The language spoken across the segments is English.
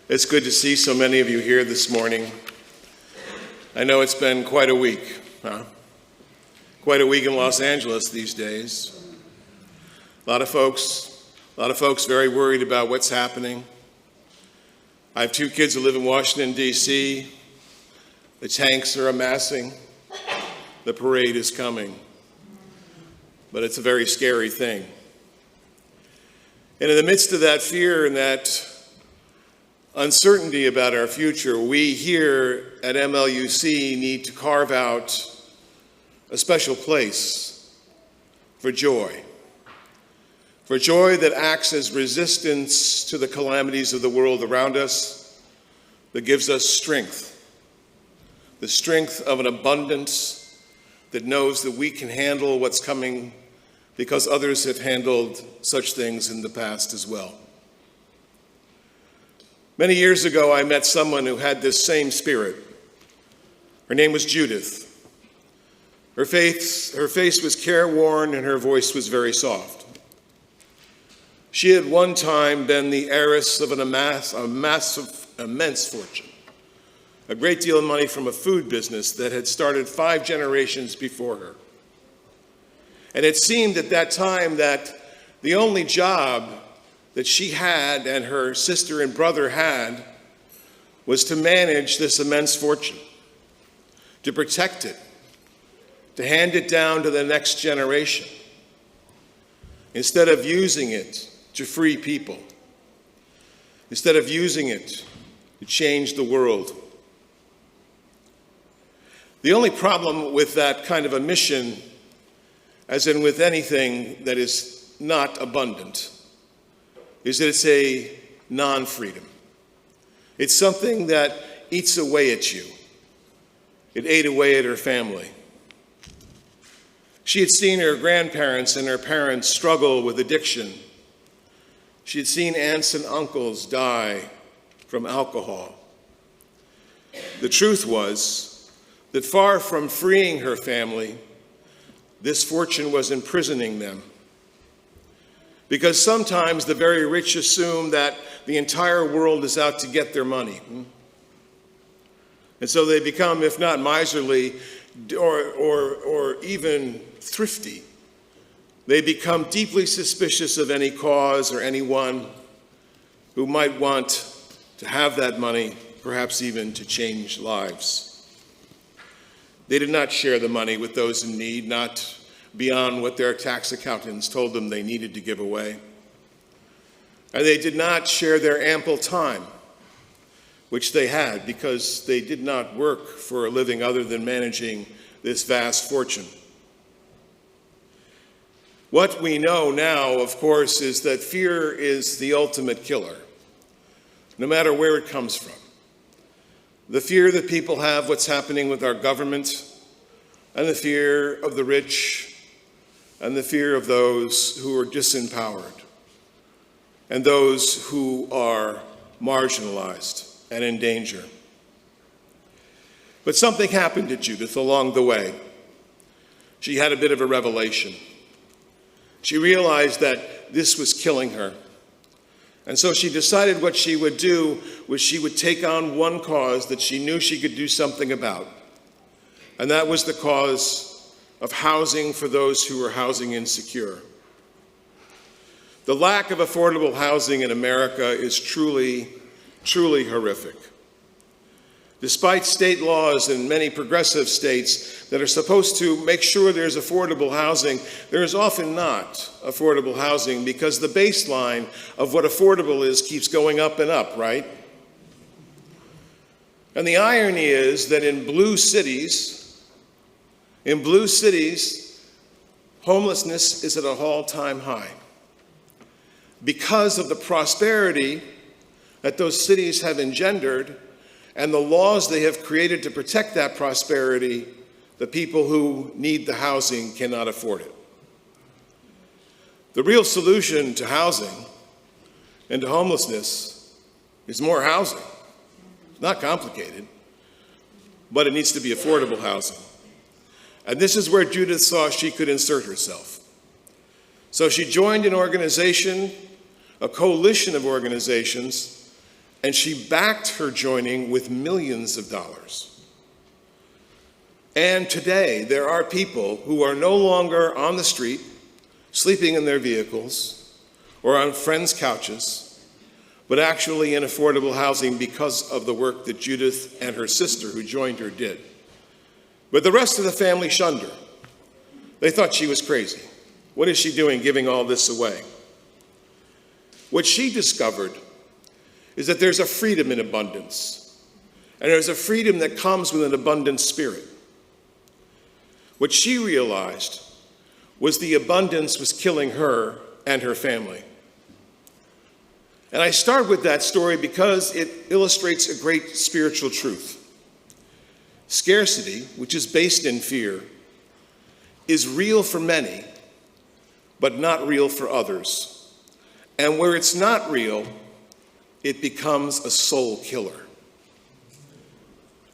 It's good to see so many of you here this morning. I know it's been quite a week, huh? Quite a week in Los Angeles these days. A lot of folks very worried about what's happening. I have 2 kids who live in Washington, D.C. The tanks are amassing. The parade is coming. But it's a very scary thing. And in the midst of that fear and that uncertainty about our future, we here at MLUC need to carve out a special place for joy. For joy that acts as resistance to the calamities of the world around us, that gives us strength. The strength of an abundance that knows that we can handle what's coming because others have handled such things in the past as well. Many years ago, I met someone who had this same spirit. Her name was Judith. Her face was careworn and her voice was very soft. She had one time been the heiress of immense fortune, a great deal of money from a food business that had started 5 generations before her. And it seemed at that time that the only job that she had and her sister and brother had was to manage this immense fortune, to protect it, to hand it down to the next generation, instead of using it to free people, instead of using it to change the world. The only problem with that kind of a mission, as in with anything that is not abundant, is that it's a non-freedom. It's something that eats away at you. It ate away at her family. She had seen her grandparents and her parents struggle with addiction. She had seen aunts and uncles die from alcohol. The truth was that far from freeing her family, this fortune was imprisoning them. Because sometimes the very rich assume that the entire world is out to get their money. And so they become, if not miserly or even thrifty, they become deeply suspicious of any cause or anyone who might want to have that money, perhaps even to change lives. They did not share the money with those in need, not beyond what their tax accountants told them they needed to give away. And they did not share their ample time, which they had because they did not work for a living other than managing this vast fortune. What we know now, of course, is that fear is the ultimate killer, no matter where it comes from. The fear that people have what's happening with our government, and the fear of the rich, and the fear of those who are disempowered, and those who are marginalized and in danger. But something happened to Judith along the way. She had a bit of a revelation. She realized that this was killing her. And so she decided what she would do was she would take on one cause that she knew she could do something about. And that was the cause of housing for those who were housing insecure. The lack of affordable housing in America is truly, truly horrific. Despite state laws in many progressive states that are supposed to make sure there's affordable housing, there is often not affordable housing because the baseline of what affordable is keeps going up and up, right? And the irony is that in blue cities, homelessness is at an all-time high. Because of the prosperity that those cities have engendered and the laws they have created to protect that prosperity, the people who need the housing cannot afford it. The real solution to housing and to homelessness is more housing. It's not complicated, but it needs to be affordable housing. And this is where Judith saw she could insert herself. So she joined an organization, a coalition of organizations, and she backed her joining with millions of dollars. And today, there are people who are no longer on the street, sleeping in their vehicles, or on friends' couches, but actually in affordable housing because of the work that Judith and her sister, who joined her, did. But the rest of the family shunned her. They thought she was crazy. What is she doing giving all this away? What she discovered is that there's a freedom in abundance, and there's a freedom that comes with an abundant spirit. What she realized was the abundance was killing her and her family. And I start with that story because it illustrates a great spiritual truth. Scarcity, which is based in fear, is real for many, but not real for others. And where it's not real, it becomes a soul killer.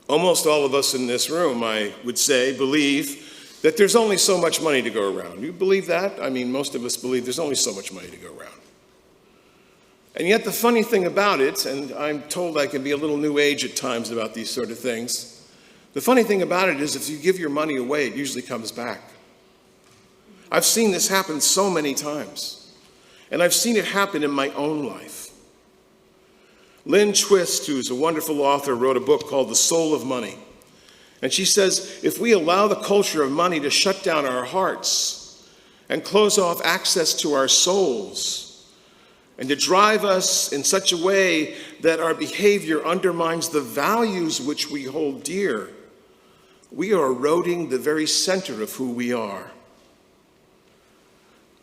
Almost all of us in this room, I would say, believe that there's only so much money to go around. You believe that? I mean, most of us believe there's only so much money to go around. And yet the funny thing about it, and I'm told I can be a little new age at times about these sort of things, the funny thing about it is if you give your money away, it usually comes back. I've seen this happen so many times, and I've seen it happen in my own life. Lynn Twist, who's a wonderful author, wrote a book called The Soul of Money. And she says, if we allow the culture of money to shut down our hearts and close off access to our souls and to drive us in such a way that our behavior undermines the values which we hold dear, we are eroding the very center of who we are.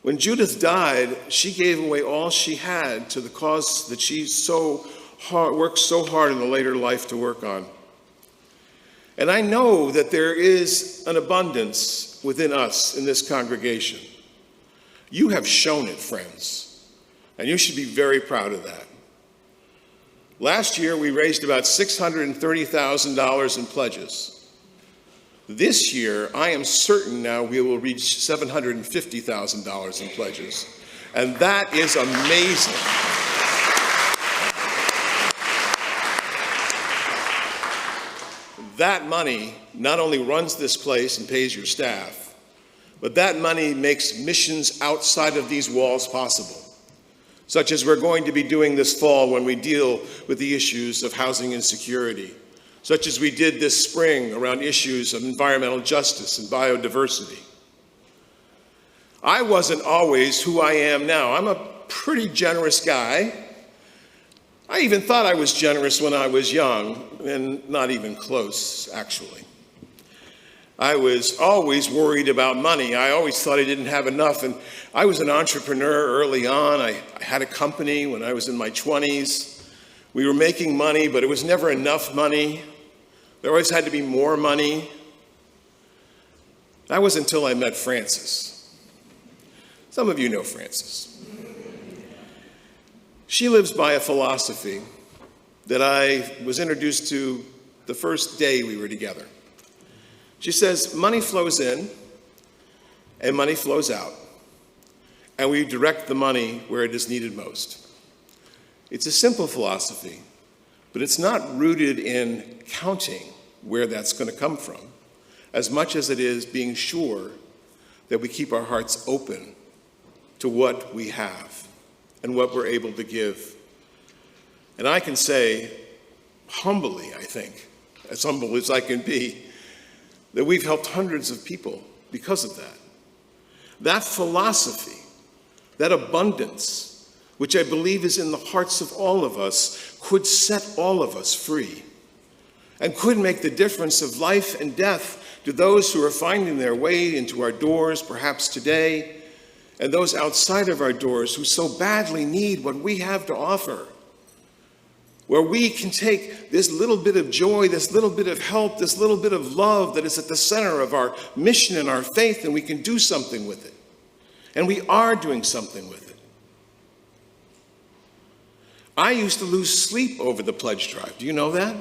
When Judith died, she gave away all she had to the cause that she worked so hard in the later life to work on. And I know that there is an abundance within us in this congregation. You have shown it, friends, and you should be very proud of that. Last year, we raised about $630,000 in pledges. This year, I am certain now we will reach $750,000 in pledges, and that is amazing. That money not only runs this place and pays your staff, but that money makes missions outside of these walls possible, such as we're going to be doing this fall when we deal with the issues of housing insecurity, such as we did this spring around issues of environmental justice and biodiversity. I wasn't always who I am now. I'm a pretty generous guy. I even thought I was generous when I was young, and not even close, actually. I was always worried about money. I always thought I didn't have enough, and I was an entrepreneur early on. I had a company when I was in my 20s. We were making money, but it was never enough money. There always had to be more money. That was until I met Frances. Some of you know Frances. She lives by a philosophy that I was introduced to the first day we were together. She says, money flows in and money flows out, and we direct the money where it is needed most. It's a simple philosophy, but it's not rooted in counting where that's going to come from, as much as it is being sure that we keep our hearts open to what we have and what we're able to give. And I can say, humbly, I think, as humble as I can be, that we've helped hundreds of people because of that. That philosophy, that abundance, which I believe is in the hearts of all of us, could set all of us free and could make the difference of life and death to those who are finding their way into our doors, perhaps today, and those outside of our doors who so badly need what we have to offer, where we can take this little bit of joy, this little bit of help, this little bit of love that is at the center of our mission and our faith, and we can do something with it. And we are doing something with it. I used to lose sleep over the pledge drive. Do you know that?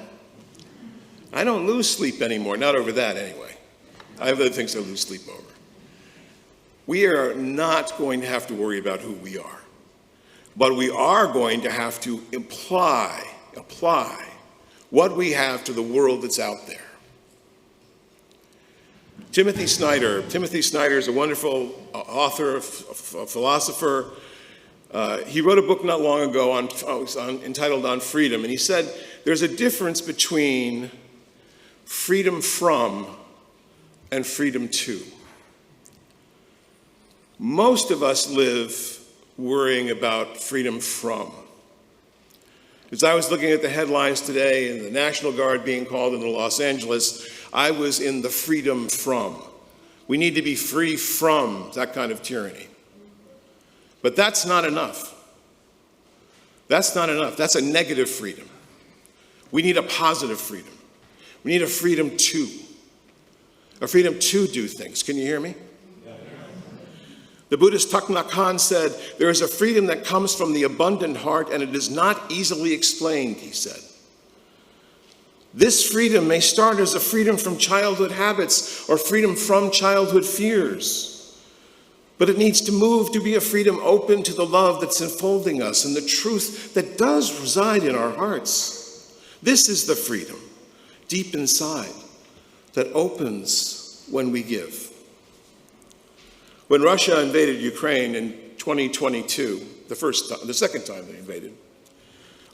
I don't lose sleep anymore, not over that anyway. I have other things I lose sleep over. We are not going to have to worry about who we are, but we are going to have to imply apply what we have to the world that's out there. Timothy Snyder. Timothy Snyder is a wonderful author, a philosopher. He wrote a book not long ago entitled On Freedom, and he said there's a difference between freedom from and freedom to. Most of us live worrying about freedom from. As I was looking at the headlines today and the National Guard being called into Los Angeles, I was in the freedom from. We need to be free from that kind of tyranny. But that's not enough. That's not enough. That's a negative freedom. We need a positive freedom. We need a freedom to do things. Can you hear me? The Buddhist Thich Nhat Hanh said, there is a freedom that comes from the abundant heart, and it is not easily explained, he said. This freedom may start as a freedom from childhood habits or freedom from childhood fears, but it needs to move to be a freedom open to the love that's enfolding us and the truth that does reside in our hearts. This is the freedom, deep inside, that opens when we give. When Russia invaded Ukraine in 2022, the second time they invaded,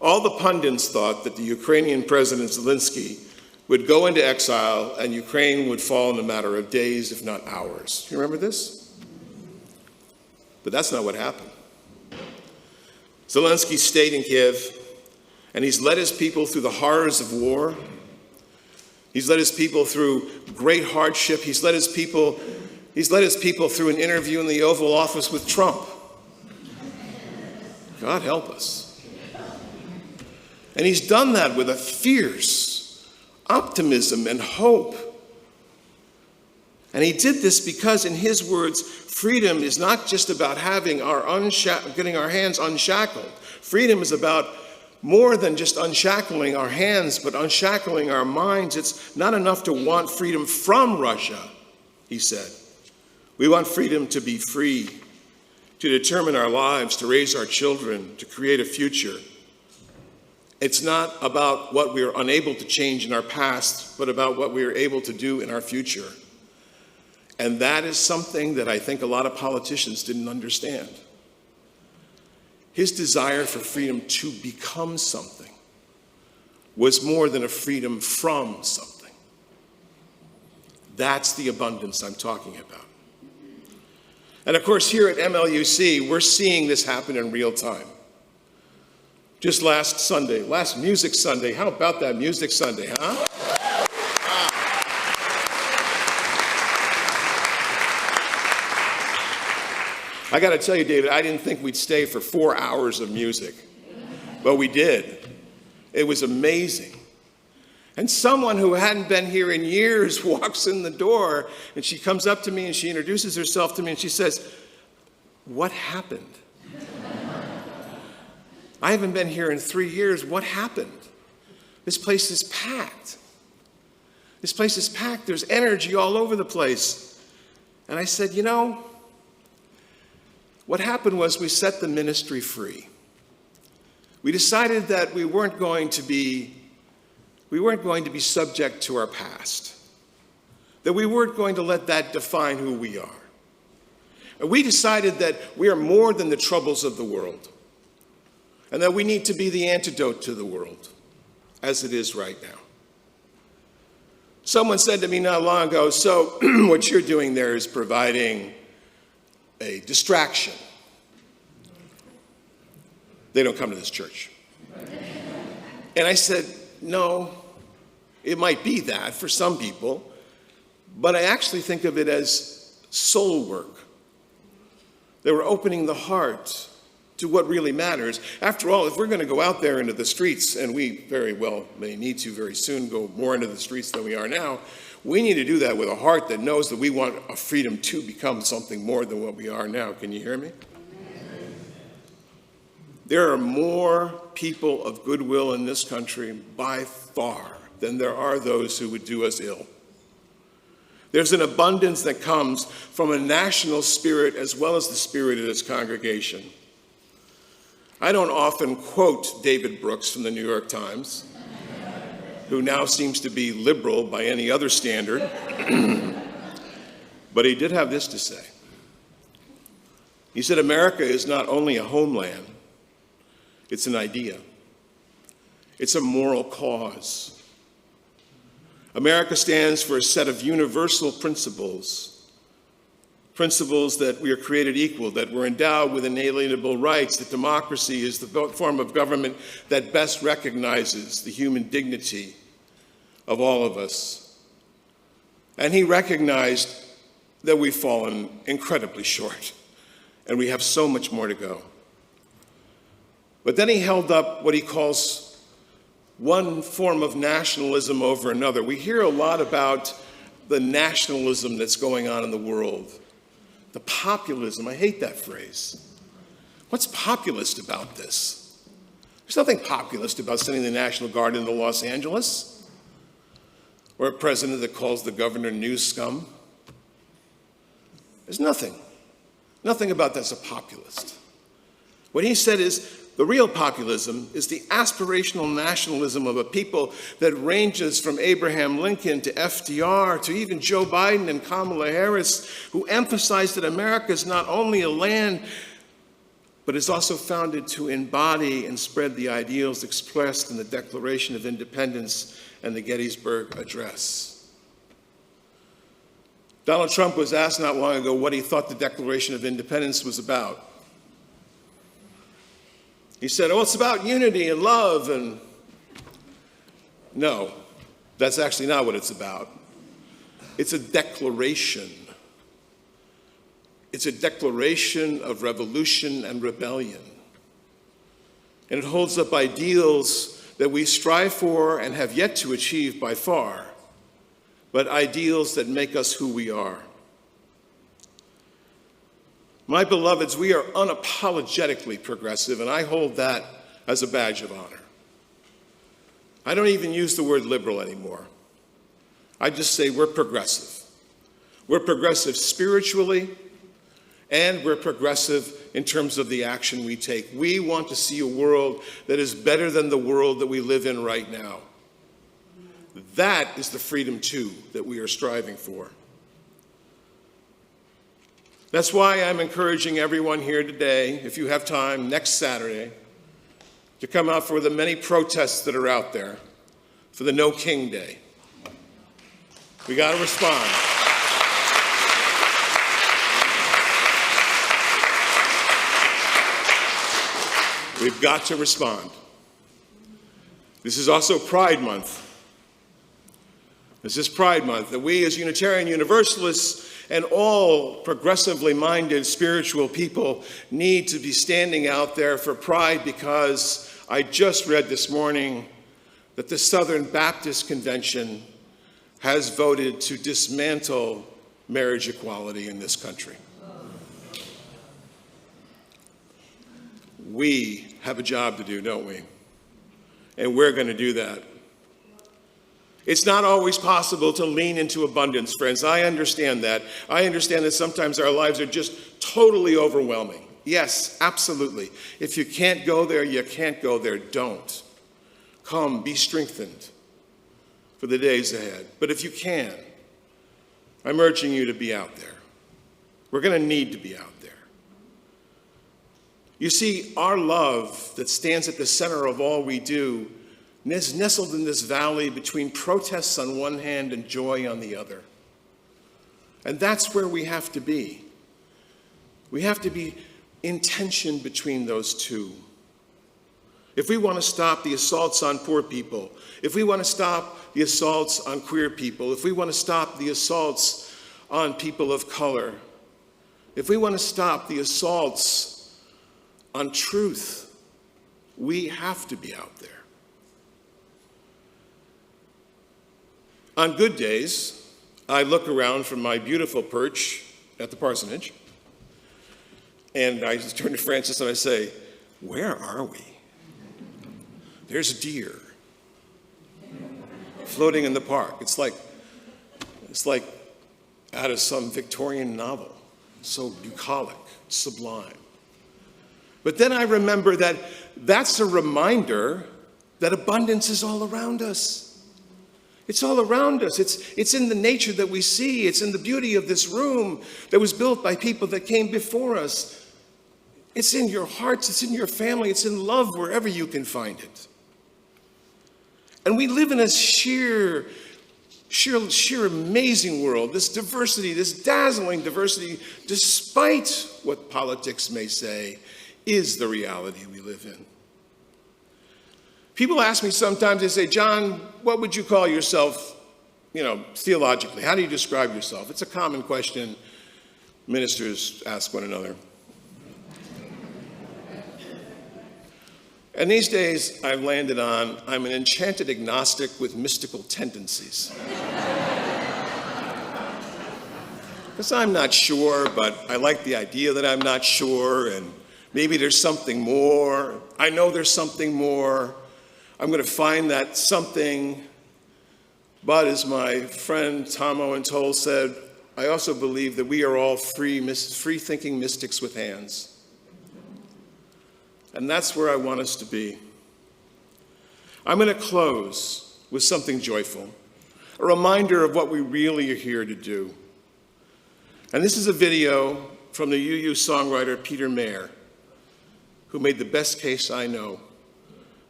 all the pundits thought that the Ukrainian President Zelensky would go into exile and Ukraine would fall in a matter of days, if not hours. You remember this? But that's not what happened. Zelensky stayed in Kiev, and he's led his people through the horrors of war. He's led his people through great hardship. He's led his people through an interview in the Oval Office with Trump. God help us. And he's done that with a fierce optimism and hope. And he did this because, in his words, freedom is not just about having getting our hands unshackled. Freedom is about more than just unshackling our hands, but unshackling our minds. It's not enough to want freedom from Russia, he said. We want freedom to be free, to determine our lives, to raise our children, to create a future. It's not about what we are unable to change in our past, but about what we are able to do in our future. And that is something that I think a lot of politicians didn't understand. His desire for freedom to become something was more than a freedom from something. That's the abundance I'm talking about. And of course, here at MLUC, we're seeing this happen in real time. Just last Music Sunday, how about that Music Sunday, huh? I got to tell you, David, I didn't think we'd stay for 4 hours of music, but we did. It was amazing. And someone who hadn't been here in years walks in the door, and she comes up to me and she introduces herself to me and she says, "What happened? I haven't been here in 3 years. What happened? This place is packed. This place is packed. There's energy all over the place." And I said, you know, what happened was we set the ministry free. We decided that we weren't going to be subject to our past, that we weren't going to let that define who we are. And we decided that we are more than the troubles of the world, and that we need to be the antidote to the world as it is right now. Someone said to me not long ago, so what you're doing there is providing a distraction. They don't come to this church. And I said, no, it might be that for some people, but I actually think of it as soul work. They were opening the heart to what really matters. After all, if we're going to go out there into the streets, and we very well may need to very soon go more into the streets than we are now, we need to do that with a heart that knows that we want a freedom to become something more than what we are now. Can you hear me? There are more people of goodwill in this country by far than there are those who would do us ill. There's an abundance that comes from a national spirit as well as the spirit of this congregation. I don't often quote David Brooks from the New York Times, who now seems to be liberal by any other standard, but he did have this to say. He said, America is not only a homeland, it's an idea. It's a moral cause. America stands for a set of universal principles that we are created equal, that we're endowed with inalienable rights, that democracy is the form of government that best recognizes the human dignity of all of us. And he recognized that we've fallen incredibly short, and we have so much more to go. But then he held up what he calls one form of nationalism over another. We hear a lot about the nationalism that's going on in the world. The populism, I hate that phrase. What's populist about this? There's nothing populist about sending the National Guard into Los Angeles, or a president that calls the governor news scum. There's nothing about that's a populist. What he said is, the real populism is the aspirational nationalism of a people that ranges from Abraham Lincoln to FDR to even Joe Biden and Kamala Harris, who emphasize that America is not only a land, but is also founded to embody and spread the ideals expressed in the Declaration of Independence and the Gettysburg Address. Donald Trump was asked not long ago what he thought the Declaration of Independence was about. He said, oh, it's about unity and love, and no, that's actually not what it's about. It's a declaration. It's a declaration of revolution and rebellion. And it holds up ideals that we strive for and have yet to achieve by far, but ideals that make us who we are. My beloveds, we are unapologetically progressive, and I hold that as a badge of honor. I don't even use the word liberal anymore. I just say we're progressive. We're progressive spiritually, and we're progressive in terms of the action we take. We want to see a world that is better than the world that we live in right now. That is the freedom, too, that we are striving for. That's why I'm encouraging everyone here today, if you have time, next Saturday, to come out for the many protests that are out there for the No King Day. We got to respond. We've got to respond. This is also Pride Month. This is Pride Month, that we as Unitarian Universalists and all progressively minded spiritual people need to be standing out there for pride, because I just read this morning that the Southern Baptist Convention has voted to dismantle marriage equality in this country. We have a job to do, don't we? And we're going to do that. It's not always possible to lean into abundance, friends. I understand that. I understand that sometimes our lives are just totally overwhelming. Yes, absolutely. If you can't go there, you can't go there. Don't. Come, be strengthened for the days ahead. But if you can, I'm urging you to be out there. We're going to need to be out there. You see, our love that stands at the center of all we do is nestled in this valley between protests on one hand and joy on the other. And that's where we have to be. We have to be in tension between those two. If we want to stop the assaults on poor people, if we want to stop the assaults on queer people, if we want to stop the assaults on people of color, if we want to stop the assaults on truth, we have to be out there. On good days, I look around from my beautiful perch at the parsonage, and I just turn to Francis and I say, where are we? There's a deer floating in the park. It's like out of some Victorian novel, so bucolic, sublime. But then I remember that that's a reminder that abundance is all around us. It's all around us. It's in the nature that we see. It's in the beauty of this room that was built by people that came before us. It's in your hearts. It's in your family. It's in love wherever you can find it. And we live in a sheer amazing world, this diversity, this dazzling diversity, despite what politics may say, is the reality we live in. People ask me sometimes, they say, John, what would you call yourself, theologically? How do you describe yourself? It's a common question ministers ask one another. And these days, I've landed on, I'm an enchanted agnostic with mystical tendencies. Because I'm not sure, but I like the idea that I'm not sure, and maybe there's something more. I know there's something more. I'm going to find that something. But as my friend Tom Owen Toll said, I also believe that we are all free-thinking mystics with hands. And that's where I want us to be. I'm going to close with something joyful, a reminder of what we really are here to do. And this is a video from the UU songwriter Peter Mayer, who made the best case I know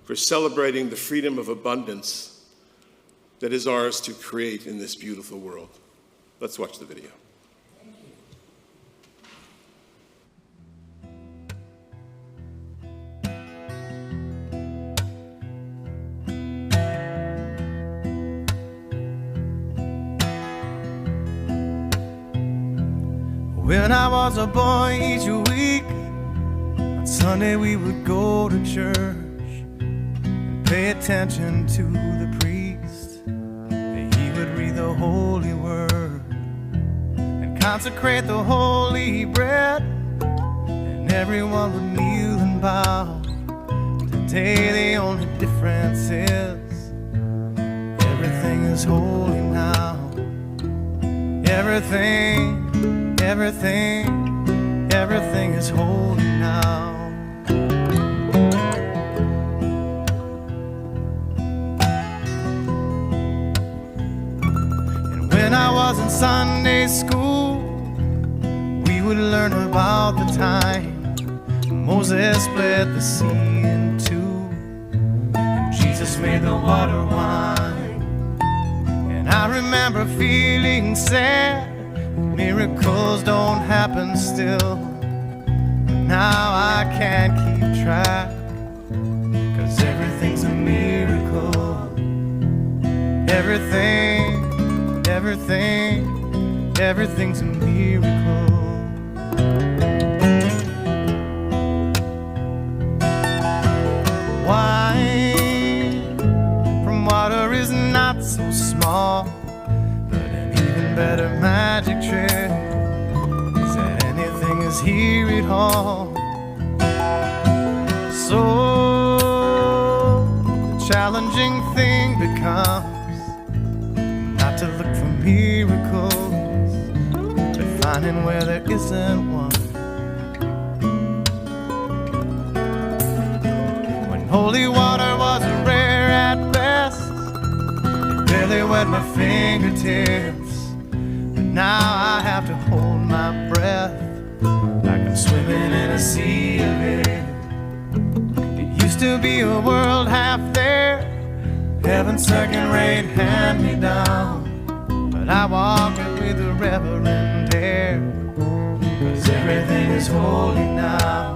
for celebrating the freedom of abundance that is ours to create in this beautiful world. Let's watch the video. When I was a boy, each week on Sunday we would go to church and pay attention to the priest. He would read the holy word and consecrate the holy bread, and everyone would kneel and bow. Today the only difference is everything is holy now. Everything is holy now. And when I was in Sunday school, we would learn about the time Moses split the sea in two, and Jesus made the water wine. And I remember feeling sad, miracles don't happen still. But now I can't keep track, 'cause everything's a miracle. Everything's a miracle. Wine from water is not so small, but an even better magic trick is that anything is here at all. So the challenging thing becomes not to look for miracles, but finding where there isn't one. When holy water was rare at best, it barely wet my fingertips. But now I have to hold my breath like I'm swimming in a sea of it. It used to be a world half there, heaven's second-rate hand-me-down. But I walk it with a reverent air, 'cause everything is holy now.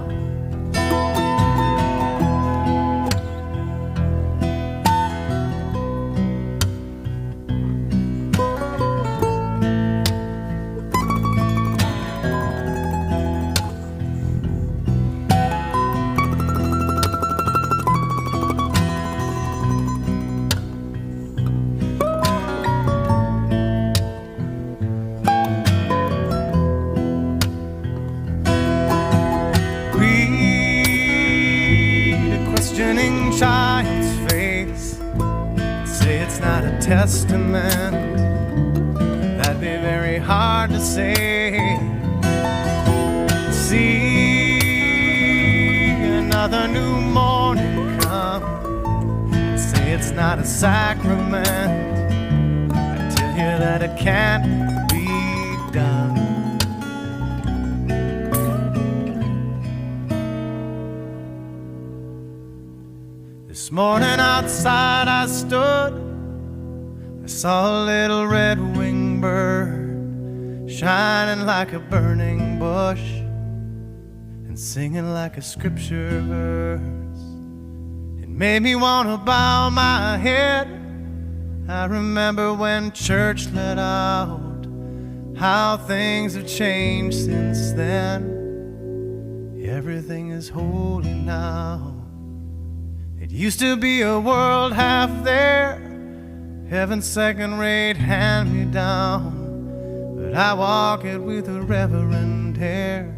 Child's face, say it's not a testament, that'd be very hard to say. See another new morning come. And say it's not a sacrament. I tell you that it can't be done. This morning outside I stood, I saw a little red-winged bird shining like a burning bush and singing like a scripture verse. It made me want to bow my head. I remember when church let out, how things have changed since then. Everything is holy now. It used to be a world half there, heaven's second-rate hand-me-down, but I walk it with a reverent air,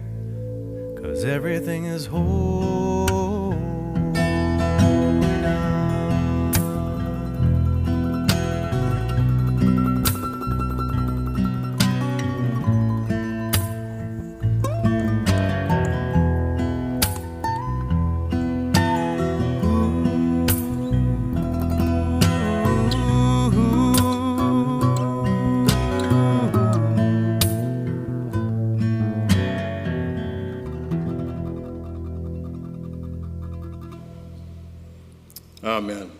'cause everything is holy now. Amen.